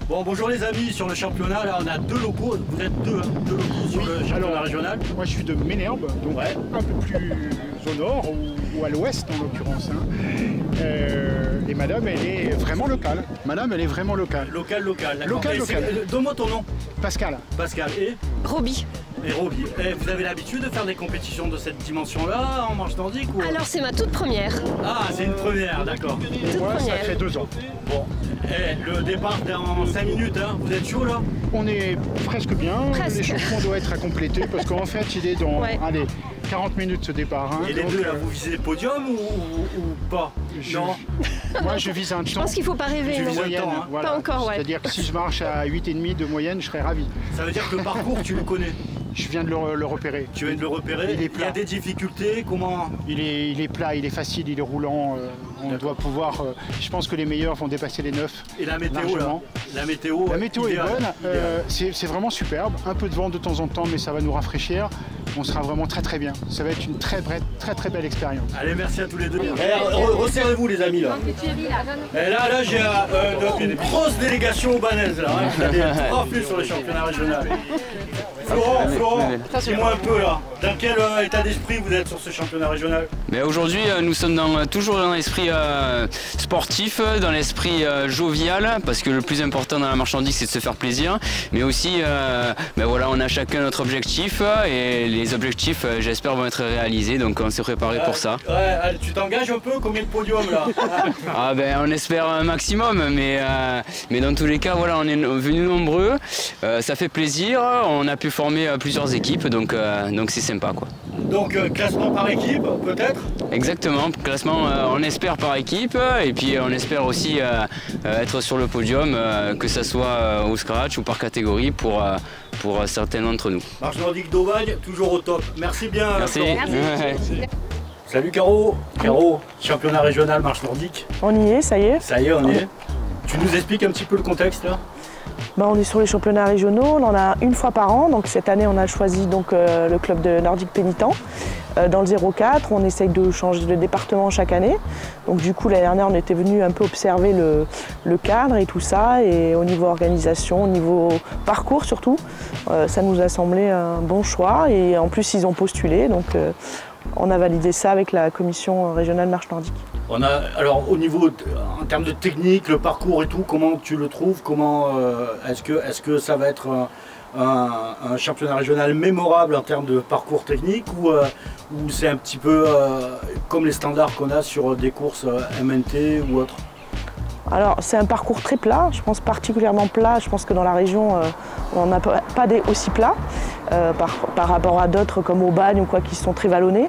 Bon, bonjour les amis, sur le championnat, là on a deux locaux, vous êtes deux locaux sur le championnat régional. Moi je suis de Ménherbe, donc un peu plus au nord ou à l'ouest en l'occurrence. Et madame elle est vraiment locale. Madame elle est vraiment locale. Local. Local. Donne-moi ton nom. Pascal. Pascal et Roby. Et Roby. Et vous avez l'habitude de faire des compétitions de cette dimension-là en marche nordique ou... Alors c'est ma toute première. Ah, c'est une première, d'accord. Moi ça fait 2 ans. Bon, et le départ dans 5 minutes, hein. Vous êtes chaud là? On est presque bien. Presque. L'échauffement doit être à compléter parce qu'en fait il est dans 40 minutes ce départ. Hein, et les deux là, vous visez le podium ou pas? Non. Moi je vise un temps. Je pense qu'il ne faut pas rêver. Tu Non. vises un temps, hein. Voilà. Pas encore, ouais. C'est-à-dire que si je marche à 8,5 de moyenne, je serais ravi. Ça veut dire que le parcours, tu le connais? Je viens de le repérer. Tu viens de le repérer? Il y a des difficultés, comment? Il est plat, il est facile, il est roulant. On doit pouvoir. Je pense que les meilleurs vont dépasser les 9. Et la météo là? La météo est bonne. C'est vraiment superbe. Un peu de vent de temps en temps, mais ça va nous rafraîchir. On sera vraiment très bien. Ça va être une très belle expérience. Allez, merci à tous les deux. Resserrez-vous les amis là. Et là j'ai une grosse délégation aubanaise là. Hein. Il y a des profs sur le championnat régional. Florent, dis-moi un peu là, dans quel état d'esprit vous êtes sur ce championnat régional? Mais aujourd'hui, nous sommes toujours dans l'esprit sportif, dans l'esprit jovial, parce que le plus important dans la marche nordique, c'est de se faire plaisir. Mais aussi, voilà, on a chacun notre objectif et les objectifs, j'espère, vont être réalisés. Donc on s'est préparé pour ça. Ouais, tu t'engages un peu? Combien de podiums là? Ah ben, on espère un maximum, mais dans tous les cas, voilà, on est venus nombreux. Ça fait plaisir. On a pu former plusieurs équipes, donc c'est sympa quoi. Donc classement par équipe peut-être? Exactement, classement on espère par équipe et puis on espère aussi être sur le podium, que ce soit au scratch ou par catégorie pour certains d'entre nous. Marche nordique d'Aubagne, toujours au top. Merci bien. Merci. Merci. Salut Caro. Caro, championnat régional marche nordique. On y est, ça y est. Ça y est, on y est. Tu nous expliques un petit peu le contexte là? On est sur les championnats régionaux, on en a une fois par an. Donc cette année, on a choisi donc, le club de nordique pénitent. Dans le 04, on essaye de changer de département chaque année. Donc du coup, l'année dernière, on était venu un peu observer le cadre et tout ça. Et au niveau organisation, au niveau parcours surtout, ça nous a semblé un bon choix. Et en plus, ils ont postulé. Donc on a validé ça avec la commission régionale marche nordique. Alors au niveau, en termes de technique, le parcours et tout, comment tu le trouves? Comment est-ce que ça va être un championnat régional mémorable en termes de parcours technique ou c'est un petit peu comme les standards qu'on a sur des courses MNT ou autres? Alors c'est un parcours très plat, je pense particulièrement plat. Je pense que dans la région, on n'a pas des aussi plats par rapport à d'autres comme Aubagne ou quoi qui sont très vallonnés.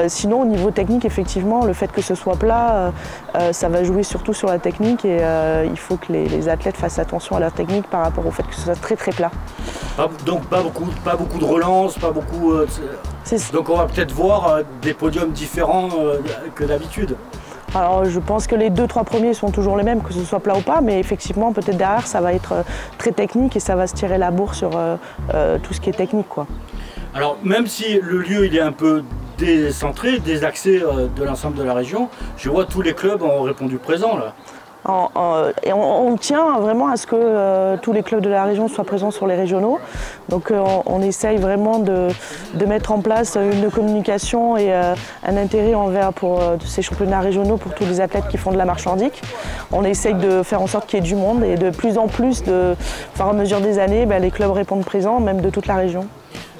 Sinon au niveau technique, effectivement, le fait que ce soit plat, ça va jouer surtout sur la technique et il faut que les athlètes fassent attention à leur technique par rapport au fait que ce soit très plat. Donc pas beaucoup de relance, pas beaucoup. Donc on va peut-être voir des podiums différents que d'habitude. Alors je pense que les 2-3 premiers sont toujours les mêmes, que ce soit plat ou pas, mais effectivement peut-être derrière ça va être très technique et ça va se tirer la bourre sur tout ce qui est technique, quoi. Alors même si le lieu il est un peu décentré, désaxé de l'ensemble de la région, je vois tous les clubs ont répondu présent là. Et on tient vraiment à ce que tous les clubs de la région soient présents sur les régionaux. Donc on essaye vraiment de mettre en place une communication et un intérêt envers pour ces championnats régionaux pour tous les athlètes qui font de la marche nordique. On essaye de faire en sorte qu'il y ait du monde et de plus en plus, au fur et à mesure des années, les clubs répondent présents, même de toute la région.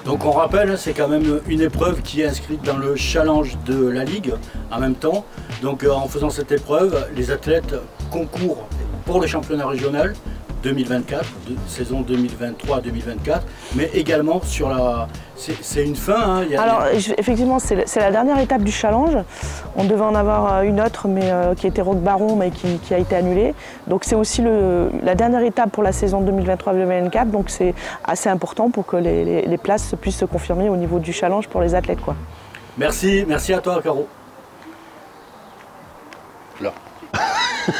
Donc on rappelle, c'est quand même une épreuve qui est inscrite dans le challenge de la Ligue en même temps. Donc en faisant cette épreuve, les athlètes concourent pour le championnat régional 2024, saison 2023-2024, mais également sur la... C'est une fin, hein, Alors effectivement, c'est la dernière étape du challenge. On devait en avoir une autre, mais qui était Roque Baron, mais qui a été annulée. Donc c'est aussi la dernière étape pour la saison 2023-2024, donc c'est assez important pour que les places puissent se confirmer au niveau du challenge pour les athlètes, quoi. Merci à toi, Caro. Là.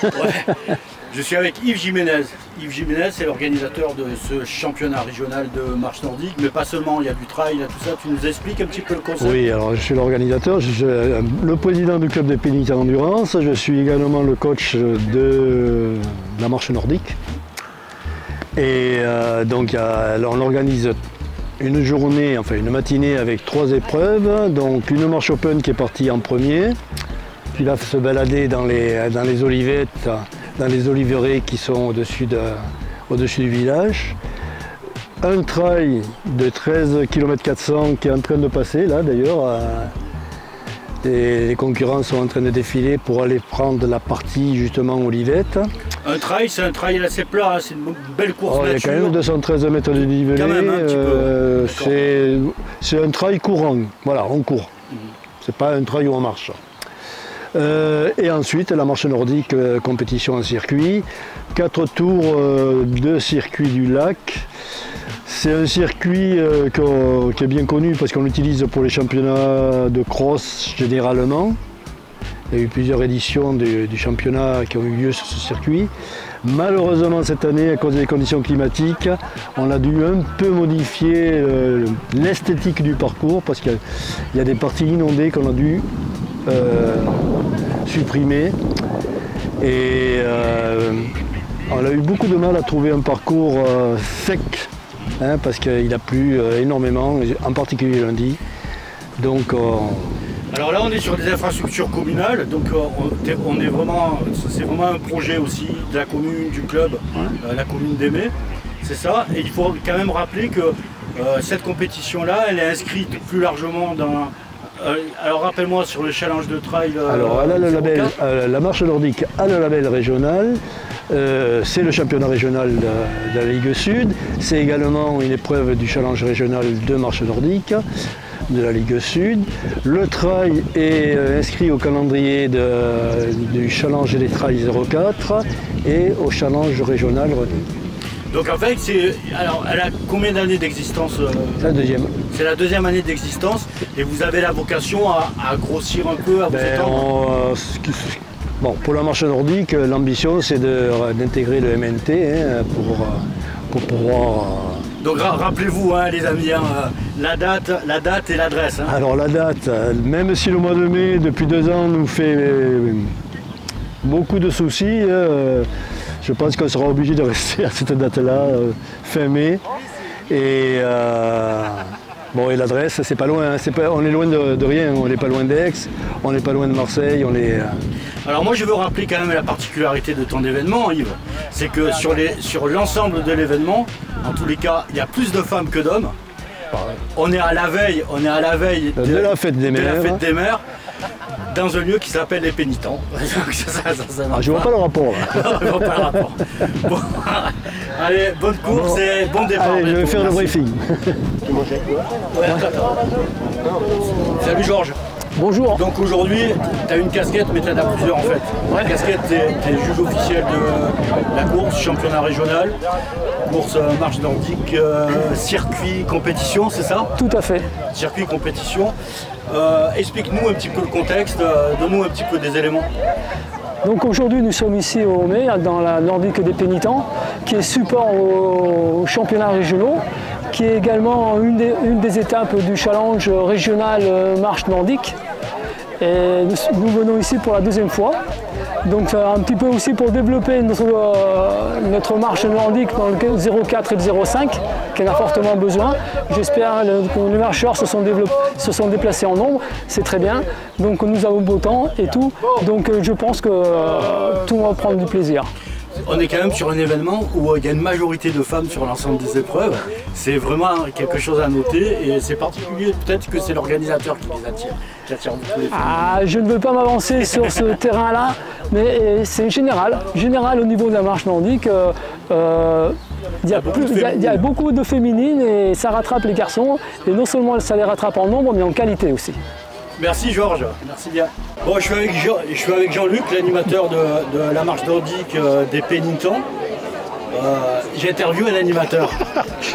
Ouais. Je suis avec Yves Jiménez. Yves Jiménez, c'est l'organisateur de ce championnat régional de marche nordique, mais pas seulement, il y a du trail, il y a tout ça. Tu nous expliques un petit peu le concept? Oui, alors je suis l'organisateur, je suis le président du club des pénitents d'endurance, je suis également le coach de la marche nordique. Et donc on organise une journée, enfin une matinée avec 3 épreuves. Donc une marche open qui est partie en premier, puis là se balader dans les olivettes, dans les oliveraies qui sont au-dessus du village. Un trail de 13 km 400 qui est en train de passer là d'ailleurs. Les concurrents sont en train de défiler pour aller prendre la partie justement Olivette. Un trail, c'est un trail assez plat, hein, c'est une belle course nature. Il y a quand même 213 mètres de dénivelé. C'est un trail courant, voilà, on court. C'est pas un trail où on marche. Et ensuite la marche nordique, compétition en circuit. 4 tours de circuit du lac. C'est un circuit qui est bien connu parce qu'on l'utilise pour les championnats de cross généralement. Il y a eu plusieurs éditions du championnat qui ont eu lieu sur ce circuit. Malheureusement cette année, à cause des conditions climatiques, on a dû un peu modifier l'esthétique du parcours parce qu'il y a des parties inondées qu'on a dû supprimer. Et on a eu beaucoup de mal à trouver un parcours sec. Parce qu'il a plu énormément, en particulier lundi. Donc, alors là, on est sur des infrastructures communales, donc c'est vraiment un projet aussi de la commune, du club, la commune d'Aimé, c'est ça. Et il faut quand même rappeler que cette compétition-là, elle est inscrite plus largement dans... alors rappelle-moi sur le challenge de trail. Alors elle a le label, la marche nordique a le label régional. C'est le championnat régional de la Ligue Sud. C'est également une épreuve du challenge régional de marche nordique de la Ligue Sud. Le trail est inscrit au calendrier du challenge des trails 04 et au challenge régional René. Donc en fait, alors, elle a combien d'années d'existence C'est la deuxième. C'est la deuxième année d'existence et vous avez la vocation à grossir un peu, à vous étendre. Bon, pour la marche nordique, l'ambition c'est d'intégrer le MNT pour pouvoir... Donc rappelez-vous les amis, la date et l'adresse. Alors la date, même si le mois de mai depuis 2 ans nous fait beaucoup de soucis, je pense qu'on sera obligé de rester à cette date-là, fin mai. Et bon, et l'adresse, c'est pas loin, on est loin de rien, on n'est pas loin d'Aix, on n'est pas loin de Marseille, on est... Alors moi je veux rappeler quand même la particularité de ton événement, Yves, c'est que sur l'ensemble de l'événement, en tous les cas, il y a plus de femmes que d'hommes. On est à la veille de la fête des mères. Dans un lieu qui s'appelle les Pénitents. Je vois pas le rapport là. Je vois pas le rapport. Bon, allez, bonne course et bon départ. Allez, je vais faire le briefing. Salut Georges. Bonjour. Donc aujourd'hui, tu as une casquette, mais tu en as plusieurs en fait. La casquette, tu es juge officiel de la course, championnat régional, course marche nordique, circuit, compétition, c'est ça? Tout à fait. Circuit, compétition. Explique-nous un petit peu le contexte, donne-nous un petit peu des éléments. Donc aujourd'hui nous sommes ici au Mai, dans la Nordique des Pénitents, qui est support aux championnats régionaux, qui est également une des étapes du challenge régional marche nordique. Et nous venons ici pour la 2e fois. Donc un petit peu aussi pour développer notre marche nordique dans le 04 et le 05, qui en a fortement besoin. J'espère que les marcheurs se sont déplacés en nombre, c'est très bien. Donc nous avons beau temps et tout, donc je pense que tout le monde va prendre du plaisir. On est quand même sur un événement où il y a une majorité de femmes sur l'ensemble des épreuves. C'est vraiment quelque chose à noter et c'est particulier, peut-être que c'est l'organisateur qui les attire. Je ne veux pas m'avancer sur ce terrain-là, mais c'est général au niveau de la marche nordique. Il y a beaucoup de féminines et ça rattrape les garçons. Et non seulement ça les rattrape en nombre, mais en qualité aussi. Merci Georges, merci bien. Bon, je suis avec Jean-Luc, l'animateur de la marche nordique des Pénitents. J'ai interviewé un animateur.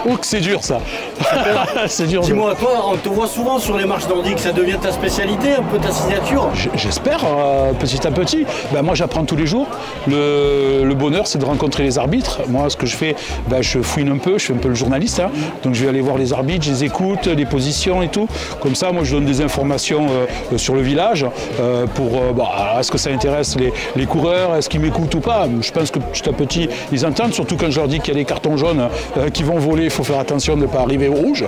Oh que c'est dur ça. C'est dur. Dis-moi, toi, on te voit souvent sur les marches nordiques, ça devient ta spécialité, un peu ta signature? J'espère, petit à petit. Moi j'apprends tous les jours. Le bonheur c'est de rencontrer les arbitres. Moi ce que je fais, je fouine un peu, je fais un peu le journaliste. Donc je vais aller voir les arbitres, je les écoute, les positions et tout. Comme ça, moi je donne des informations sur le village est-ce que ça intéresse les coureurs, est-ce qu'ils m'écoutent ou pas? Je pense que petit à petit ils entendent, surtout surtout quand je leur dis qu'il y a des cartons jaunes qui vont voler, il faut faire attention de ne pas arriver au rouge.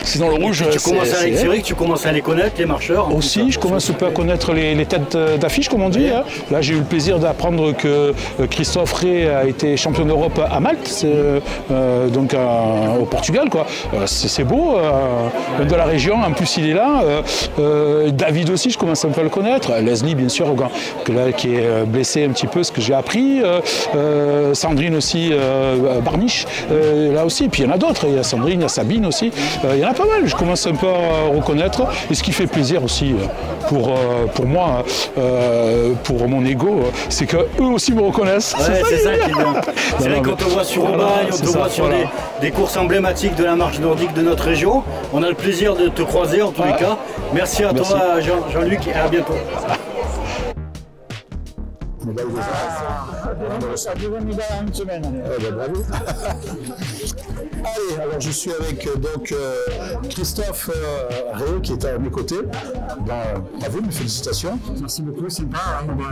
Sinon le rouge, c'est vrai que tu commences à les connaître, les marcheurs. Aussi, je commence un peu à connaître les têtes d'affiche, comme on dit. Hein. Là, j'ai eu le plaisir d'apprendre que Christophe Rey a été champion d'Europe à Malte, donc au Portugal, quoi. C'est beau, de la région, en plus il est là. David aussi, je commence un peu à le connaître. Leslie, bien sûr, qui est blessé un petit peu, ce que j'ai appris. Sandrine aussi, Barniche, là aussi. Et puis il y en a d'autres, il y a Sandrine, il y a Sabine aussi. Il y en a pas mal, je commence un peu à reconnaître. Et ce qui fait plaisir aussi pour moi, pour mon ego, c'est qu'eux aussi me reconnaissent. Ouais, c'est ça qui est bien. C'est vrai qu'on te voit sur Aubagne, on te voit sur des courses emblématiques de la marche nordique de notre région. On a le plaisir de te croiser en tous les cas. Merci à toi Jean-Luc et à bientôt. On reçoit 2 médailles en une semaine. Allez, alors je suis avec donc Christophe Rey qui est à mes côtés. Bravo, mes félicitations. Merci beaucoup, c'est sympa.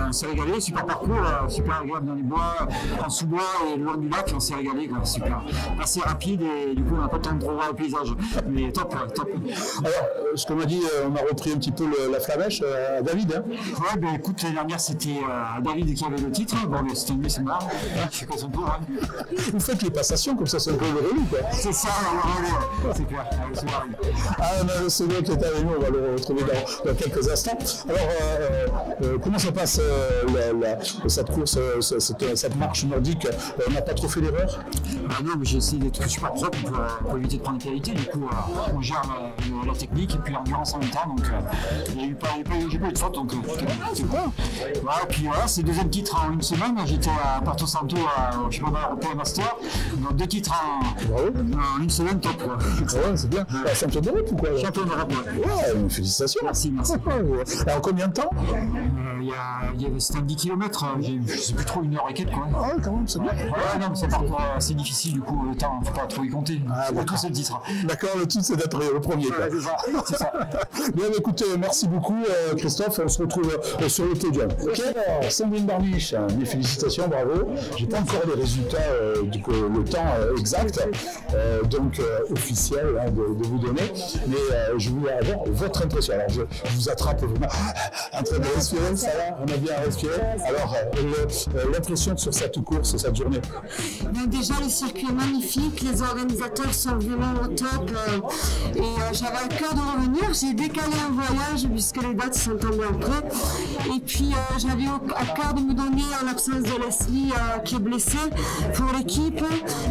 On s'est régalé, super parcours, super agréable dans les bois, en sous-bois et le long du lac, on s'est régalé, quoi, super. Assez rapide et du coup on n'a pas le temps de revoir le paysage. Mais top, top. Alors, ce qu'on m'a dit, on a repris un petit peu la flamèche à David. Hein. Ouais, ben écoute, l'année dernière c'était David qui avait le titre. Bon, mais cette année c'est marrant. Je fais quoi son tour. Hein. Vous faites les passations comme ça, c'est un peu le relou, quoi. C'est ça, c'est clair. C'est lui qui est avec nous, on va le retrouver dans quelques instants. Alors, comment ça passe cette course, cette marche nordique? On n'a pas trop fait d'erreur? Non, mais j'ai essayé d'être super propre pour éviter de prendre des qualités. Du coup, on gère la technique et puis l'endurance en même temps. Donc, j'ai pas eu de faute, donc c'est cool. Voilà, puis voilà, c'est le deuxième titre en une semaine. J'étais à Porto Santo, au championnat européen master. Donc 2 titres en une semaine, top. Ouais, c'est bien. Champion d'Europe ou quoi? Champion d'Europe, ouais. Félicitations. Merci. Alors combien de temps? C'était 10 km, je sais plus trop, 1 heure et quelques, quoi. Ah ouais, quand même, c'est bien. Ouais, non, mais c'est parfois assez difficile, du coup, le temps, faut pas trop y compter. Tout c'est le titre. D'accord, le titre c'est d'être le premier. Ouais, c'est ça. Bien, écoutez, merci beaucoup Christophe, on se retrouve sur le podium. Ok, alors, Sandrine Barniche, mes félicitations, bravo. J'ai pas encore les résultats, le temps exact, donc officiel de vous donner, mais je voulais avoir votre impression. Alors je vous attrape vraiment en train de respirer, ça va, on a bien respiré. Alors l'impression sur cette course, cette journée? Donc déjà le circuit est magnifique, les organisateurs sont vraiment au top et j'avais à cœur de revenir, j'ai décalé un voyage puisque les dates sont tombées après et puis j'avais à cœur de me donner en l'absence de Leslie qui est blessée pour l'équipe.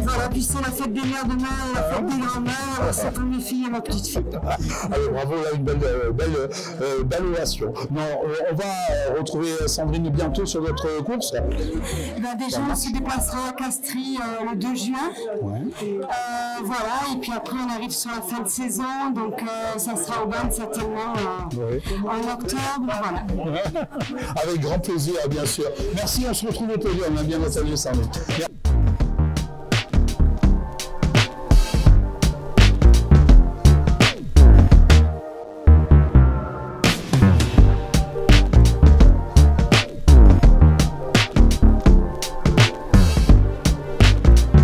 Voilà, puis c'est la fête des mères demain et la fête des grands-mères, c'est pour mes filles et ma petite fille. Alors bravo, là une belle ovation. On va retrouver Sandrine bientôt sur notre course. Déjà on se déplacera à Castries le 2 juin. Ouais. Voilà, et puis après on arrive sur la fin de saison, donc ça sera au Ban certainement en octobre. Voilà. Avec grand plaisir, bien sûr. Merci, on se retrouve au podium, on a bien entendu Sandrine.